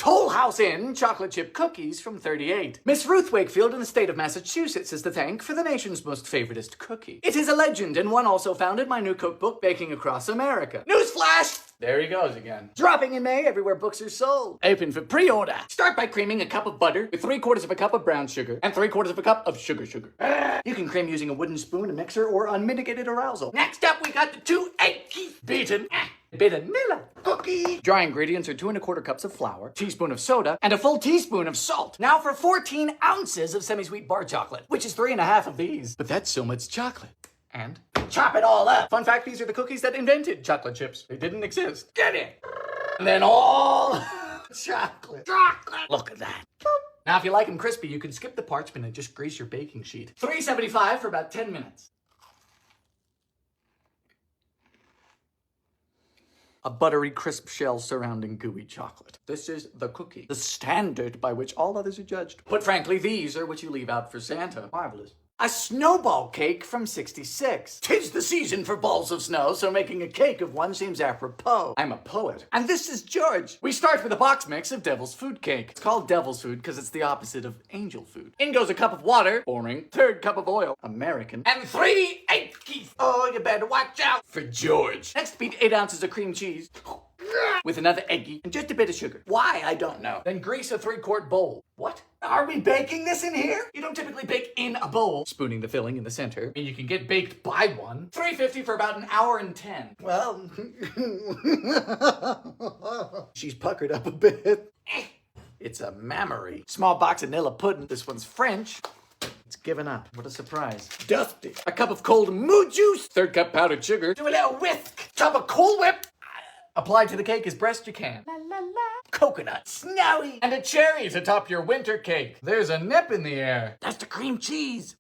Toll House Inn chocolate chip cookies from 38. Miss Ruth Wakefield in the state of Massachusetts is to thank for the nation's most favoritist cookie. It is a legend and one also found in my new cookbook, Baking Across America. Newsflash! There he goes again. Dropping in May everywhere books are sold. Open for pre-order. Start by creaming a cup of butter with 3/4 of a cup of brown sugar and 3/4 of a cup of sugar. You can cream using a wooden spoon, a mixer, or unmitigated arousal. Next up, we got the 2 egg beaten vanilla cookie. Dry ingredients are 2 1/4 cups of flour, teaspoon of soda, and a full teaspoon of salt. Now for 14 ounces of semi-sweet bar chocolate, which is 3 1/2 of these. But that's so much chocolate. And chop it all up. Fun fact, these are the cookies that invented chocolate chips. They didn't exist. Get it? And then all chocolate. Look at that. Now, if you like them crispy, you can skip the parchment and just grease your baking sheet. 375 for about 10 minutes. A buttery, crisp shell surrounding gooey chocolate. This is the cookie, the standard by which all others are judged. But frankly, these are what you leave out for Santa. Marvelous. A snowball cake from 66. 'Tis the season for balls of snow, so making a cake of one seems apropos. I'm a poet. And this is George. We start with a box mix of devil's food cake. It's called devil's food because it's the opposite of angel food. In goes a cup of water, boring, 1/3 cup of oil, American, and 3 egg keys. Oh, you better watch out for George. Next, beat 8 ounces of cream cheese with another eggie and just a bit of sugar. Why, I don't know. Then grease a 3-quart bowl. What? Are we baking this in here? You don't typically bake in a bowl. Spooning the filling in the center. I mean, you can get baked by one. 350 for about 1 hour and 10. Well, she's puckered up a bit. It's a mammary. Small box of vanilla pudding. This one's French. It's given up. What a surprise. Dusty. A cup of cold moo juice. 1/3 cup powdered sugar. Do a little whisk. Top of Cool Whip. Apply to the cake as best you can. La la la. Coconut. Snowy. And a cherry to top your winter cake. There's a nip in the air. That's the cream cheese.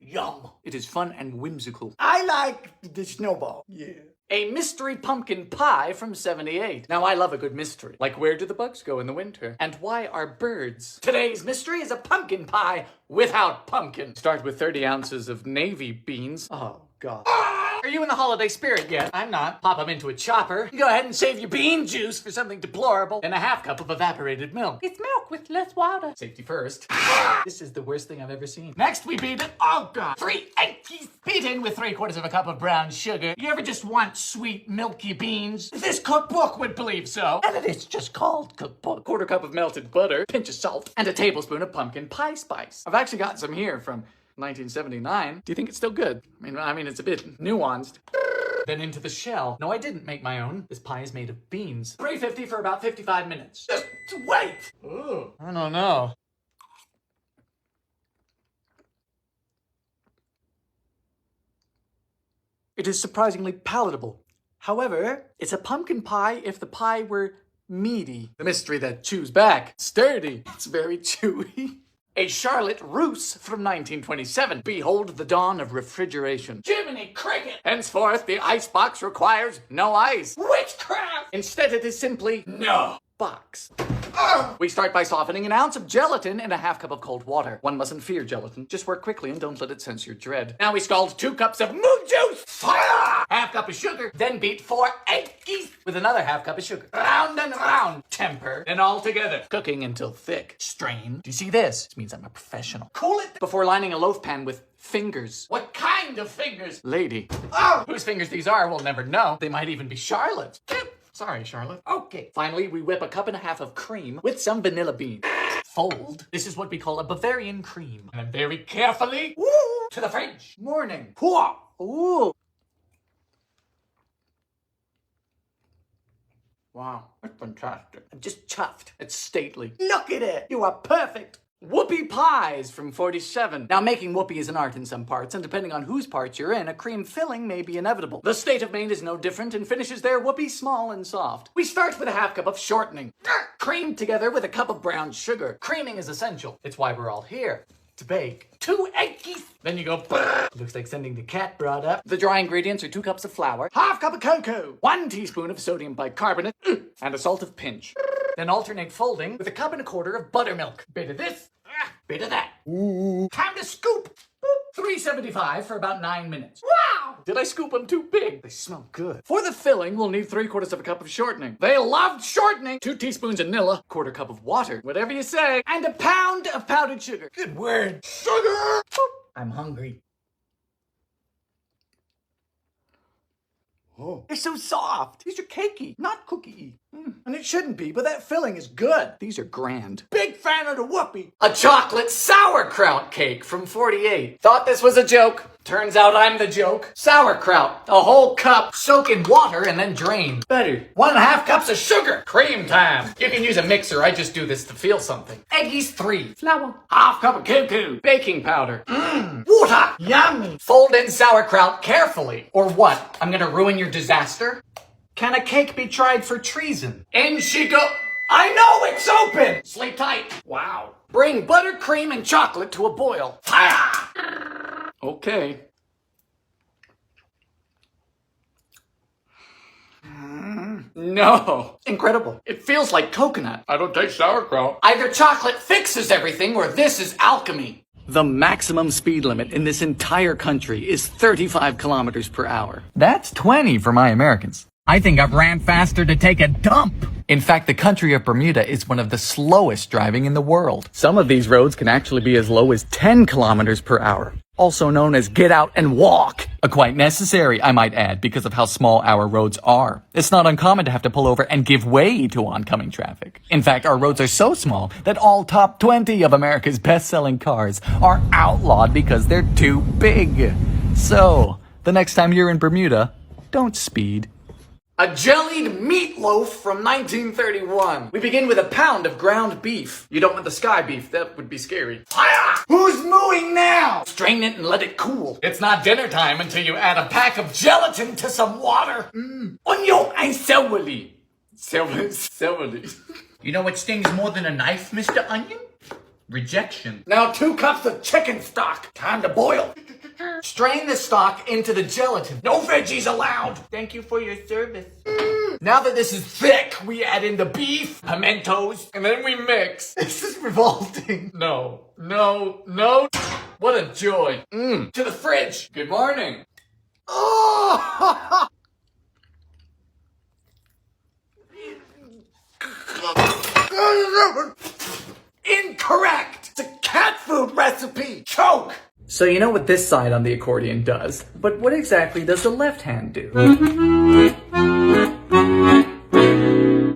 Yum. It is fun and whimsical. I like the snowball. Yeah. A mystery pumpkin pie from 78. Now, I love a good mystery. Like, where do the bugs go in the winter? And why are birds? Today's mystery is a pumpkin pie without pumpkin. Start with 30 ounces of navy beans. Oh, God. Are you in the holiday spirit yet? I'm not. Pop them into a chopper. You go ahead and save your bean juice for something deplorable. And a 1/2 cup of evaporated milk. It's milk with less water. Safety first. This is the worst thing I've ever seen. Next, we beat it. Oh, God. 3 eggs beaten with 3/4 of a cup of brown sugar. You ever just want sweet, milky beans? This cookbook would believe so. And it is just called cookbook. 1/4 cup of melted butter, pinch of salt, and a tablespoon of pumpkin pie spice. I've actually got some here from 1979. Do you think it's still good? I mean, it's a bit nuanced. Then into the shell. No, I didn't make my own. This pie is made of beans. 350 for about 55 minutes. Just wait! Ooh, I don't know. It is surprisingly palatable. However, it's a pumpkin pie if the pie were meaty. The mystery that chews back. Sturdy. It's very chewy. A Charlotte Russe from 1927. Behold the dawn of refrigeration. Jiminy Cricket! Henceforth, the icebox requires no ice. Witchcraft! Instead, it is simply no box. We start by softening 1 ounce of gelatin in a 1/2 cup of cold water. One mustn't fear gelatin. Just work quickly and don't let it sense your dread. Now we scald 2 cups of moo juice. Fire! 1/2 cup of sugar. Then beat 4 eggs with another 1/2 cup of sugar. Round and round. Temper. Then all together. Cooking until thick. Strain. Do you see this? This means I'm a professional. Cool it before lining a loaf pan with fingers. What kind of fingers? Lady. Oh! Whose fingers these are, we'll never know. They might even be Charlotte's. Sorry, Charlotte. Okay. Finally, we whip 1.5 cups of cream with some vanilla beans. Fold. This is what we call a Bavarian cream. And then very carefully, woo, to the fridge. Morning. Ooh. Wow, that's fantastic. I'm just chuffed. It's stately. Look at it. You are perfect. Whoopie pies from 47. Now, making whoopie is an art in some parts, and depending on whose parts you're in, a cream filling may be inevitable. The state of Maine is no different and finishes their whoopie small and soft. We start with a 1/2 cup of shortening. Creamed together with a cup of brown sugar. Creaming is essential. It's why we're all here. To bake. 2 eggs. Then you go, looks like sending the cat brought up. The dry ingredients are 2 cups of flour, 1/2 cup of cocoa, 1 teaspoon of sodium bicarbonate, and a salt of pinch. Then alternate folding with 1.25 cups of buttermilk. Bit of this, bit of that. Ooh. Time to scoop. 375 for about 9 minutes. Wow! Did I scoop them too big? They smell good. For the filling, we'll need 3/4 of a cup of shortening. They loved shortening. 2 teaspoons of vanilla, 1/4 cup of water, whatever you say, and a pound of powdered sugar. Good word. Sugar! I'm hungry. Oh. They're so soft. These are cakey, not cookie-y. And it shouldn't be, but that filling is good. These are grand. Big fan of the whoopee. A chocolate sauerkraut cake from 48. Thought this was a joke. Turns out I'm the joke. Sauerkraut, a whole cup, soak in water and then drain. Better. 1.5 cups of sugar. Cream time. You can use a mixer. I just do this to feel something. Eggies 3. Flour. 1/2 cup of cuckoo. Baking powder. Water. Yummy. Fold in sauerkraut carefully. Or what? I'm gonna ruin your disaster? Can a cake be tried for treason? In she go. I know it's open. Sleep tight. Wow. Bring buttercream and chocolate to a boil. Fire. Okay. No. Incredible. It feels like coconut. I don't taste sauerkraut. Either chocolate fixes everything or this is alchemy. The maximum speed limit in this entire country is 35 kilometers per hour. That's 20 for my Americans. I think I've ran faster to take a dump. In fact, the country of Bermuda is one of the slowest driving in the world. Some of these roads can actually be as low as 10 kilometers per hour. Also known as get out and walk. Quite necessary, I might add, because of how small our roads are. It's not uncommon to have to pull over and give way to oncoming traffic. In fact, our roads are so small that all top 20 of America's best-selling cars are outlawed because they're too big. So, the next time you're in Bermuda, don't speed. A jellied meatloaf from 1931. We begin with a pound of ground beef. You don't want the sky beef, that would be scary. Fire! Who's mooing now? Strain it and let it cool. It's not dinner time until you add a pack of gelatin to some water. Onion and celery. Celery. You know what stings more than a knife, Mr. Onion? Rejection. Now 2 cups of chicken stock. Time to boil. Strain the stock into the gelatin. No veggies allowed. Thank you for your service. Now that this is thick, we add in the beef, pimentos, and then we mix. This is revolting. No. What a joy. To the fridge. Good morning. Oh! Incorrect. It's a cat food recipe. Choke. So you know what this side on the accordion does, but what exactly does the left hand do?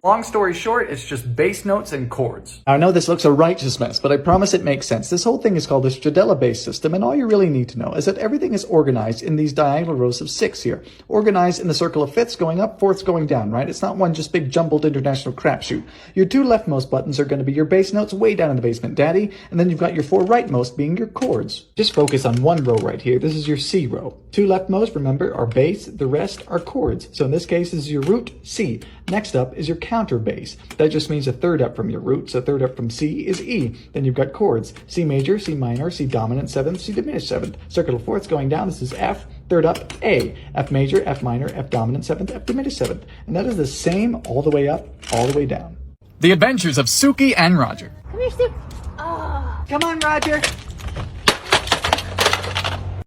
Long story short, it's just bass notes and chords. Now, I know this looks a righteous mess, but I promise it makes sense. This whole thing is called the Stradella bass system, and all you really need to know is that everything is organized in these diagonal rows of 6 here. Organized in the circle of fifths going up, fourths going down, right? It's not one just big jumbled international crapshoot. Your 2 leftmost buttons are going to be your bass notes way down in the basement, daddy, and then you've got your 4 rightmost being your chords. Just focus on one row right here. This is your C row. 2 leftmost, remember, are bass. The rest are chords. So in this case, this is your root C. Next up is your counter bass. That just means a third up from your root, so a third up from C is E. Then you've got chords. C major, C minor, C dominant 7th, C diminished 7th. Circle of fourths going down, this is F. Third up, A. F major, F minor, F dominant 7th, F diminished 7th. And that is the same all the way up, all the way down. The Adventures of Suki and Roger. Come here, Stu. Oh. Come on, Roger.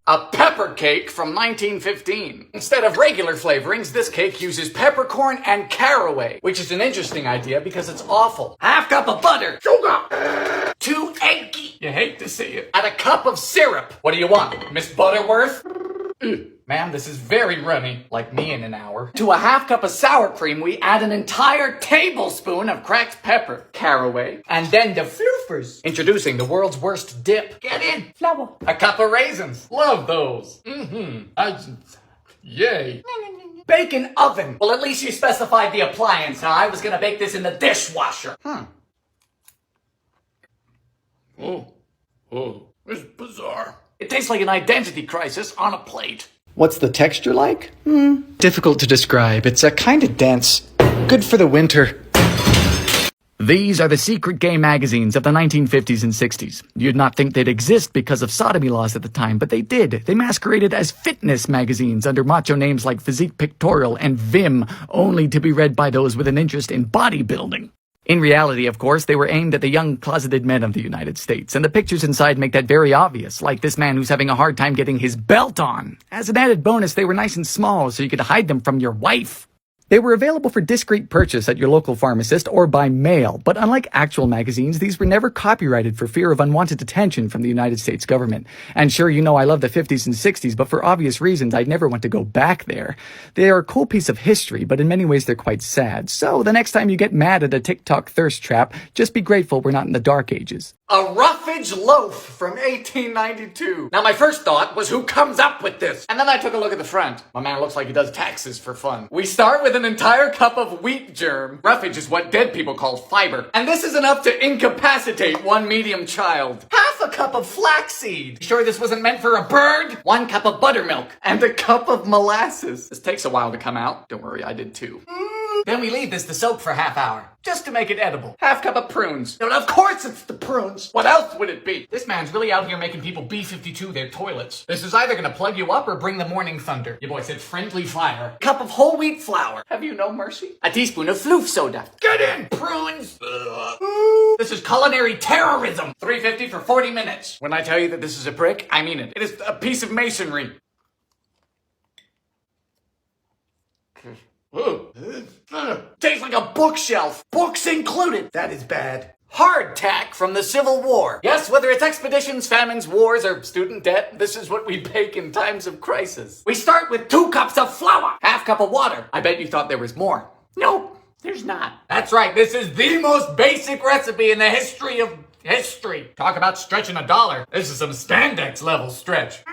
A pepper cake from 1915. Instead of regular flavorings, this cake uses peppercorn and caraway, which is an interesting idea because it's awful. 1/2 cup of butter. Sugar. 2 eggy. You hate to see it. Add a cup of syrup. What do you want, Miss Butterworth? Ma'am, this is very runny, like me in an hour. To a 1/2 cup of sour cream, we add an entire tablespoon of cracked pepper, caraway, and then the floofers. Introducing the world's worst dip. Get in. Flour. A cup of raisins. Love those. Yay. Bacon oven. Well, at least you specified the appliance, huh? I was gonna bake this in the dishwasher. This is bizarre. It tastes like an identity crisis on a plate. What's the texture like? Difficult to describe. It's a kind of dense. Good for the winter. These are the secret gay magazines of the 1950s and 60s. You'd not think they'd exist because of sodomy laws at the time, but they did. They masqueraded as fitness magazines under macho names like Physique Pictorial and Vim, only to be read by those with an interest in bodybuilding. In reality, of course, they were aimed at the young closeted men of the United States, and the pictures inside make that very obvious, like this man who's having a hard time getting his belt on. As an added bonus, they were nice and small, so you could hide them from your wife. They were available for discreet purchase at your local pharmacist or by mail, but unlike actual magazines, these were never copyrighted for fear of unwanted attention from the United States government. And sure, you know I love the 50s and 60s, but for obvious reasons, I'd never want to go back there. They are a cool piece of history, but in many ways they're quite sad. So the next time you get mad at a TikTok thirst trap, just be grateful we're not in the Dark Ages. A roughage loaf from 1892. Now my first thought was, who comes up with this? And then I took a look at the front. My man looks like he does taxes for fun. We start with an entire cup of wheat germ. Roughage is what dead people call fiber. And this is enough to incapacitate one medium child. Half a cup of flaxseed. Sure this wasn't meant for a bird? 1 cup of buttermilk. And a cup of molasses. This takes a while to come out. Don't worry, I did too. Then we leave this to soak for half hour, just to make it edible. Half cup of prunes. And of course it's the prunes. What else would it be? This man's really out here making people B-52 their toilets. This is either gonna plug you up or bring the morning thunder. Your boy said friendly fire. Cup of whole wheat flour. Have you no mercy? A teaspoon of floof soda. Get in, prunes! This is culinary terrorism. $3.50 for 40 minutes. When I tell you that this is a brick, I mean it. It is a piece of masonry. Tastes like a bookshelf. Books included. That is bad. Hardtack from the Civil War. Yes, whether it's expeditions, famines, wars, or student debt, this is what we bake in times of crisis. We start with 2 cups of flour, half cup of water. I bet you thought there was more. Nope, there's not. That's right, this is the most basic recipe in the history of history. Talk about stretching $1. This is some spandex level stretch.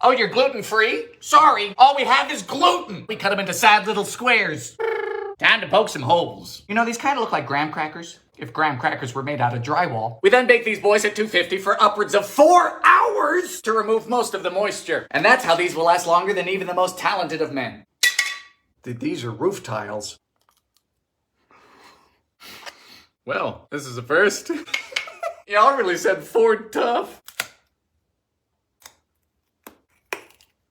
Oh, you're gluten-free? Sorry, all we have is gluten. We cut them into sad little squares. Time to poke some holes. You know, these kind of look like graham crackers, if graham crackers were made out of drywall. We then bake these boys at 250 for upwards of 4 hours to remove most of the moisture. And that's how these will last longer than even the most talented of men. These are roof tiles. Well, this is a first. Y'all really said Ford tough.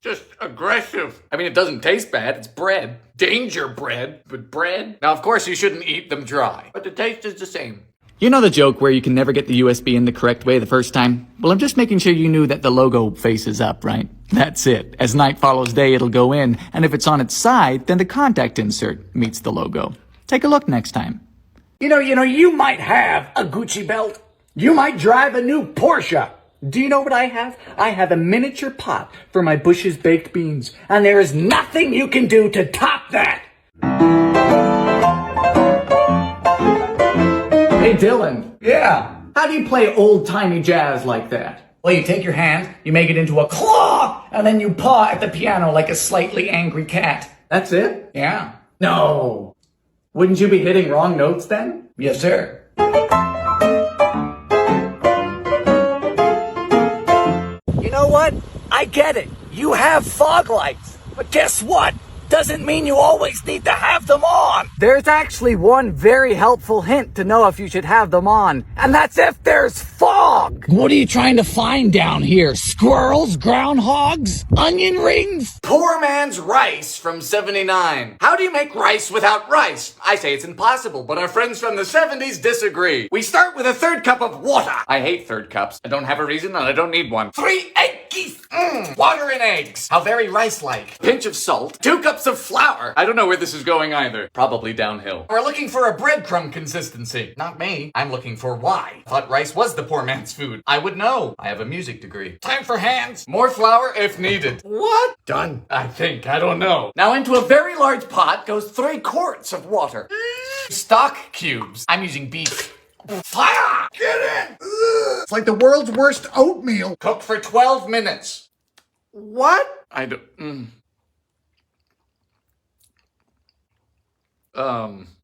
Just aggressive. I mean, it doesn't taste bad. It's bread. Danger bread, but bread. Now, of course, you shouldn't eat them dry, but the taste is the same. You know the joke where you can never get the USB in the correct way the first time? Well, I'm just making sure you knew that the logo faces up, right? That's it. As night follows day, it'll go in, and if it's on its side, then the contact insert meets the logo. Take a look next time. You know, you might have a Gucci belt. You might drive a new Porsche. Do you know what I have? I have a miniature pot for my Bush's baked beans, and there is nothing you can do to top that. Hey, Dylan. Yeah? How do you play old-timey jazz like that? Well, you take your hand, you make it into a claw, and then you paw at the piano like a slightly angry cat. That's it? Yeah. No. Wouldn't you be hitting wrong notes then? Yes, sir. You know what? I get it. You have fog lights. But guess what? Doesn't mean you always need to have them on. There's actually one very helpful hint to know if you should have them on, and that's if there's fog. What are you trying to find down here? Squirrels? Groundhogs? Onion rings? Poor man's rice from 79. How do you make rice without rice? I say it's impossible, but our friends from the 70s disagree. We start with a 3rd cup of water. I hate 3rd cups. I don't have a reason and I don't need one. 3 eggies. Water and eggs. How very rice-like. Pinch of salt. 2 cups of flour. I don't know where this is going either. Probably downhill. We're looking for a breadcrumb consistency. Not me. I'm looking for why. Thought rice was the poor man's food. I would know. I have a music degree. Time for hands. More flour if needed. What? Done. I think. I don't know. Now into a very large pot goes 3 quarts of water. Stock cubes. I'm using beef. Fire! Get in! It's like the world's worst oatmeal. Cook for 12 minutes. What? I don't...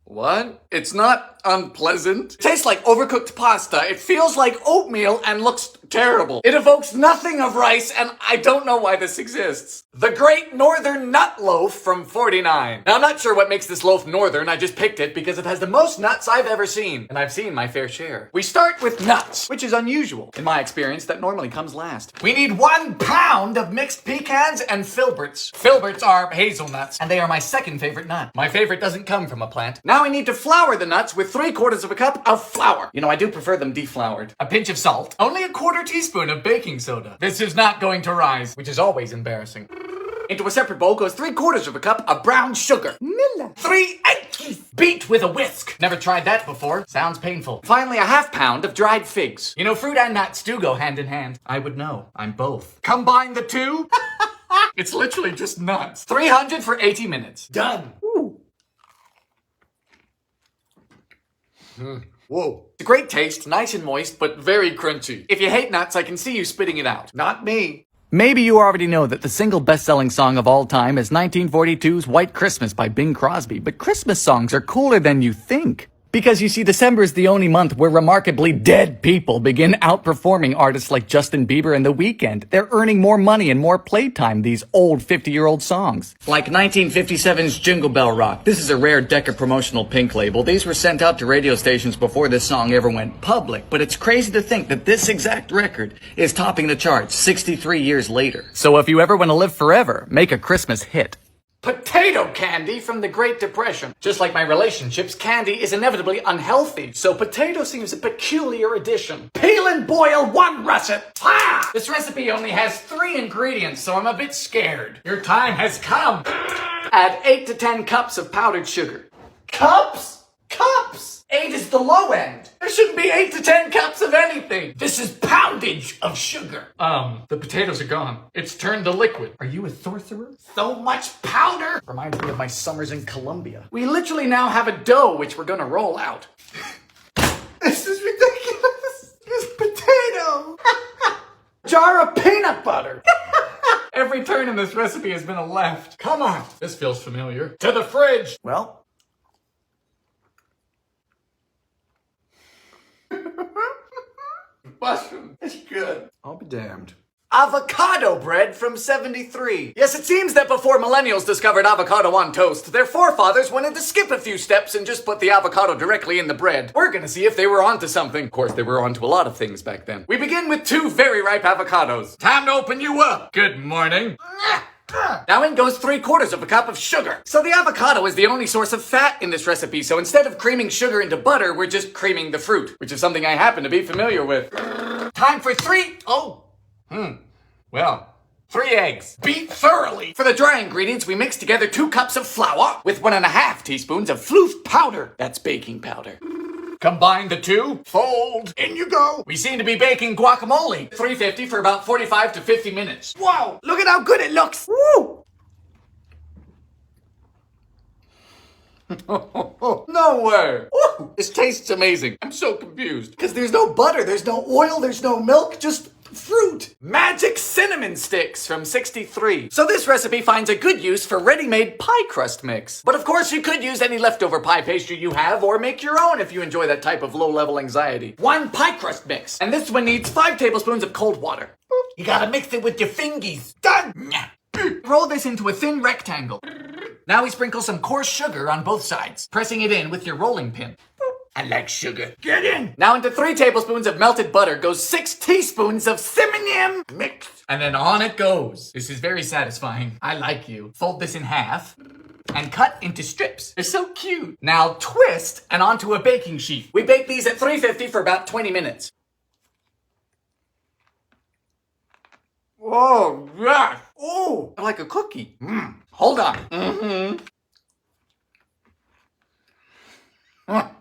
What? It's not unpleasant. It tastes like overcooked pasta. It feels like oatmeal and looks terrible. It evokes nothing of rice, and I don't know why this exists. The Great Northern Nut Loaf from 49. Now, I'm not sure what makes this loaf northern. I just picked it because it has the most nuts I've ever seen, and I've seen my fair share. We start with nuts, which is unusual. In my experience, that normally comes last. We need 1 pound of mixed pecans and filberts. Filberts are hazelnuts, and they are my second favorite nut. My favorite doesn't come from a plant. Now Now we need to flour the nuts with 3/4 of a cup of flour. You know, I do prefer them defloured. A pinch of salt. Only a 1/4 teaspoon of baking soda. This is not going to rise, which is always embarrassing. Into a separate bowl goes 3/4 of a cup of brown sugar. 3 eggs. Beat with a whisk. Never tried that before. Sounds painful. Finally, a 1/2 pound of dried figs. You know, fruit and nuts do go hand in hand. I would know. I'm both. Combine the two. It's literally just nuts. 300 for 80 minutes. Done. Whoa. It's a great taste, nice and moist, but very crunchy. If you hate nuts, I can see you spitting it out. Not me. Maybe you already know that the single best-selling song of all time is 1942's White Christmas by Bing Crosby, but Christmas songs are cooler than you think. Because you see, December is the only month where remarkably dead people begin outperforming artists like Justin Bieber and The Weeknd. They're earning more money and more playtime, these old 50-year-old songs. Like 1957's Jingle Bell Rock. This is a rare Decca promotional Pink label. These were sent out to radio stations before this song ever went public. But it's crazy to think that this exact record is topping the charts 63 years later. So if you ever want to live forever, make a Christmas hit. Potato candy from the Great Depression. Just like my relationships, candy is inevitably unhealthy, so potato seems a peculiar addition. Peel and boil 1 russet. Ah! This recipe only has 3 ingredients, so I'm a bit scared. Your time has come. Add 8 to 10 cups of powdered sugar. Cups? Cups! 8 is the low end. There shouldn't be 8 to 10 cups of anything. This is poundage of sugar. The potatoes are gone. It's turned to liquid. Are you a sorcerer? So much powder! Reminds me of my summers in Colombia. We literally now have a dough which we're gonna roll out. This is ridiculous. This potato. Jar of peanut butter. Every turn in this recipe has been a left. Come on. This feels familiar. To the fridge. Well. Mushroom. It's good. I'll be damned. Avocado bread from 73. Yes, it seems that before millennials discovered avocado on toast, their forefathers wanted to skip a few steps and just put the avocado directly in the bread. We're gonna see if they were onto something. Of course, they were onto a lot of things back then. We begin with 2 very ripe avocados. Time to open you up. Good morning. Now in goes 3/4 of a cup of sugar. So the avocado is the only source of fat in this recipe, so instead of creaming sugar into butter, we're just creaming the fruit, which is something I happen to be familiar with. Time for 3 eggs. Beat thoroughly. For the dry ingredients, we mix together 2 cups of flour with 1.5 teaspoons of floof powder. That's baking powder. Combine the 2, fold, in you go. We seem to be baking guacamole. 350 for about 45 to 50 minutes. Wow, look at how good it looks. Woo! No way. Woo! This tastes amazing. I'm so confused. Because there's no butter, there's no oil, there's no milk, just fruit. Magic cinnamon sticks from 63. So this recipe finds a good use for ready-made pie crust mix. But of course you could use any leftover pie pastry you have or make your own if you enjoy that type of low-level anxiety. 1 pie crust mix. And this one needs 5 tablespoons of cold water. You gotta mix it with your fingies. Done! Roll this into a thin rectangle. Now we sprinkle some coarse sugar on both sides, pressing it in with your rolling pin. I like sugar. Get in! Now into 3 tablespoons of melted butter goes 6 teaspoons of cinnamon mix. And then on it goes. This is very satisfying. I like you. Fold this in half and cut into strips. They're so cute. Now twist and onto a baking sheet. We bake these at 350 for about 20 minutes. Oh, yes. Oh, like a cookie. Hold on.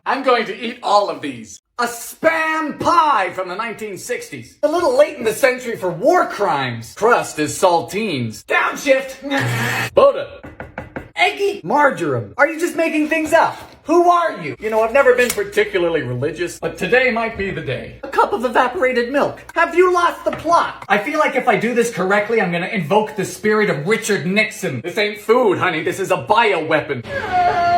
I'm going to eat all of these. A spam pie from the 1960s. A little late in the century for war crimes. Crust is saltines. Downshift. Boda. Eggy. Marjoram. Are you just making things up? Who are you? You know, I've never been particularly religious, but today might be the day. A cup of evaporated milk. Have you lost the plot? I feel like if I do this correctly, I'm gonna invoke the spirit of Richard Nixon. This ain't food, honey. This is a bioweapon.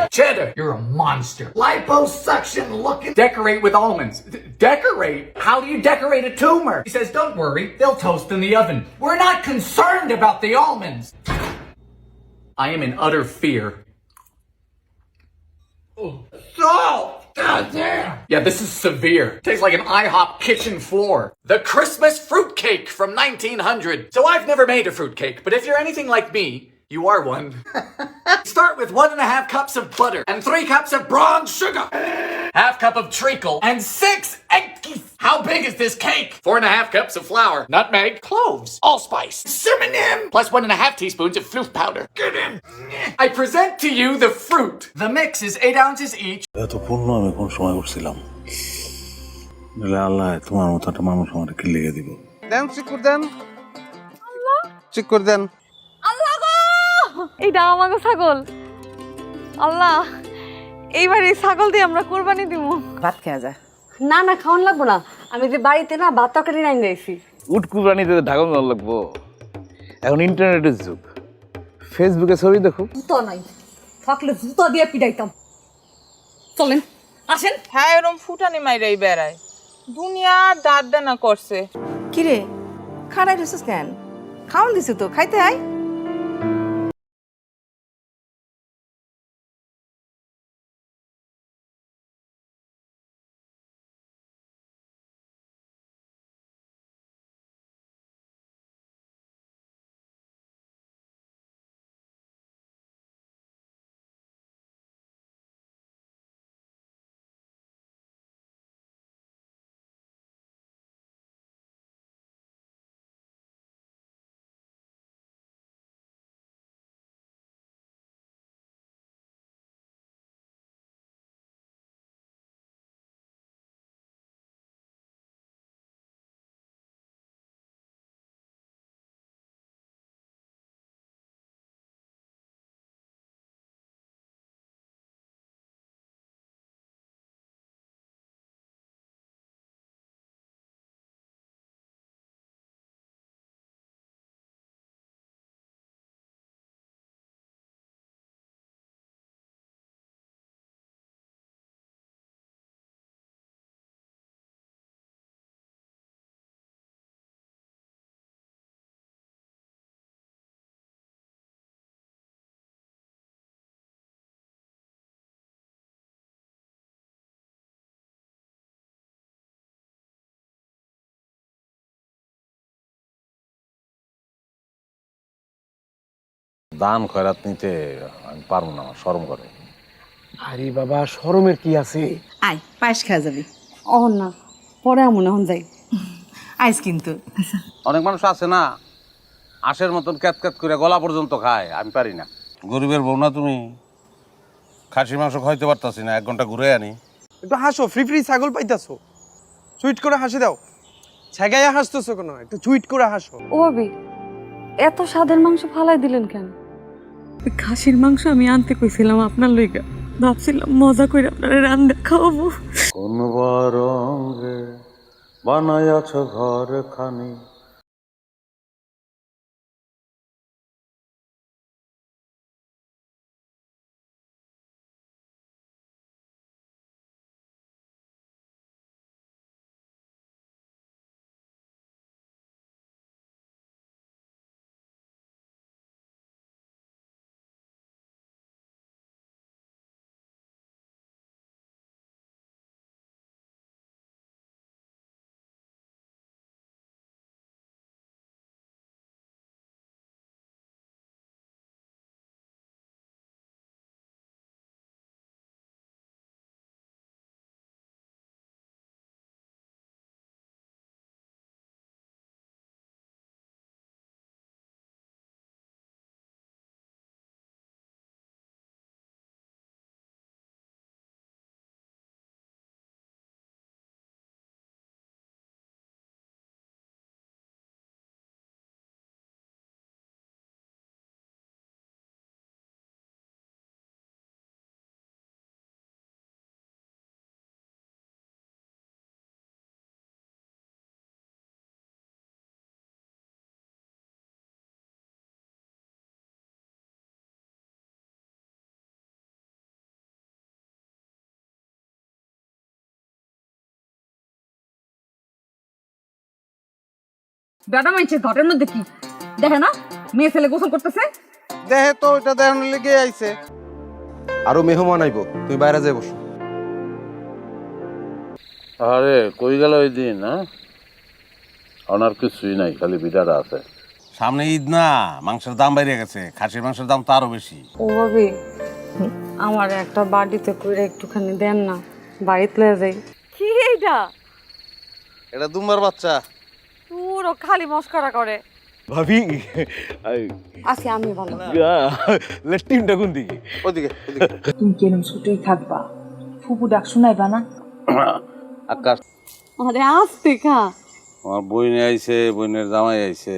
Cheddar. You're a monster. Liposuction looking. Decorate with almonds. Decorate? How do you decorate a tumor? He says, don't worry. They'll toast in the oven. We're not concerned about the almonds. I am in utter fear. Salt! God damn! Yeah, this is severe. Tastes like an IHOP kitchen floor. The Christmas fruitcake from 1900. So I've never made a fruitcake, but if you're anything like me, You are one. Start with 1.5 cups of butter and 3 cups of brown sugar. Half cup of treacle and 6 eggs. How big is this cake? 4.5 cups of flour, nutmeg, cloves, allspice, cinnamon, plus 1.5 teaspoons of floof powder. Get in. I present to you the fruit. The mix is 8 ounces each. এত পূর্ণ আমি কোন সময় করছিলাম বলে আল্লাহ তোমার মতো একটা মানুষ আমার কি লেগে দিব দেন চিকুর দেন চিকুর দেন আল্লাহ গো! এইটা আমাকে ছাগল। আল্লাহ, এইবার এই ছাগল দিয়ে আমরা কোরবানি দিব। ভাত খেয়ে যায় না না, খাওয়ান লাগবো না। আমি যে বাড়িতে না ভাত তরকারি রাইন দিয়েছি। উট কুরবানিতে ঢাকন লাগবো। এখন ইন্টারনেটের যুগ, ফেসবুকে ছবি দেখো। জুতো নাই, থাকলে জুতো দিয়ে পিটাইতাম। চলেন, আসেন। হ্যাঁ এরম ফুটানি মাইরাই বেড়ায় দুনিয়ার দাঁত দানা করছে কিরে খাড়াই রয়েছিস কেন খাওয়ান দিছি তো খাইতে আয় দান খয়রাত নিতে আমি পারবো না আমার শরম করে আরে বাবা শরমের কি আছে আয় পায়েস খাওয়া যাবি ও না, পরে মনে হন যাই। আইস কিন্তু অনেক মানুষ আছে না আশের মতন ক্যাত ক্যাত করে গলা পর্যন্ত খায় আমি পারি না গরিবের বউ না তুমি খাসির মাংস খাইতে পারতাছি না 1 ঘন্টা ঘুরে আনি একটু হাসো ফ্রি ফ্রি ছাগল পাইতাছো সুইট করে হাসি দাও ছাগাইয়া হাসতেছো কেন একটু সুইট করে হাসো ও ভাবি, এত স্বাদের মাংস ফালাই দিলেন কেন? খাসির মাংস আমি আনতে কইছিলাম আপনার লইগা ভাবছিলাম মজা করে আপনারা রান্না খাওয়াবো কোন বরঙ্গে বানায়াছ ঘর খানি বেটা মাইছে ঘরের মধ্যে কি দেখে না, মেয়ে ছেলে গোসল করতেছে। দেহে তো ওটা দেখানোর লেগে আইছে আরো মেহমান আইবো তুমি বাইরে যাই বসো আরে কই গেল ওই দিন হ্যাঁ ওনার কিছুই নাই খালি বিটাটা আছে সামনে ঈদ না, মাংসের দাম বাইরে গেছে, খাসির মাংসের দাম তো আরো বেশি। ও ভাবি আমার একটা বাড়িতে করে একটুখানি দেন না, বাড়িতে লয়ে যাই। কি এইটা? এটা দুম্বার বাচ্চা। পুরো খালি মস্করা করে। ভাবি আছি আমি ভালো। টিমটা কোন দিকে? ওদিকে তুমি কেরম ছুটেই থাকবা, ফুপু ডাক শুনাইবা না? আকাশ, আরে আসতে খা। আমার বইনে আইছে, বইনের জামাই আইছে।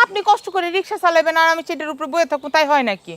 আপনি কষ্ট করে রিক্সা চালাবেন আর আমি চেটের উপরে বয়ে থাকবো, তাই হয় নাকি?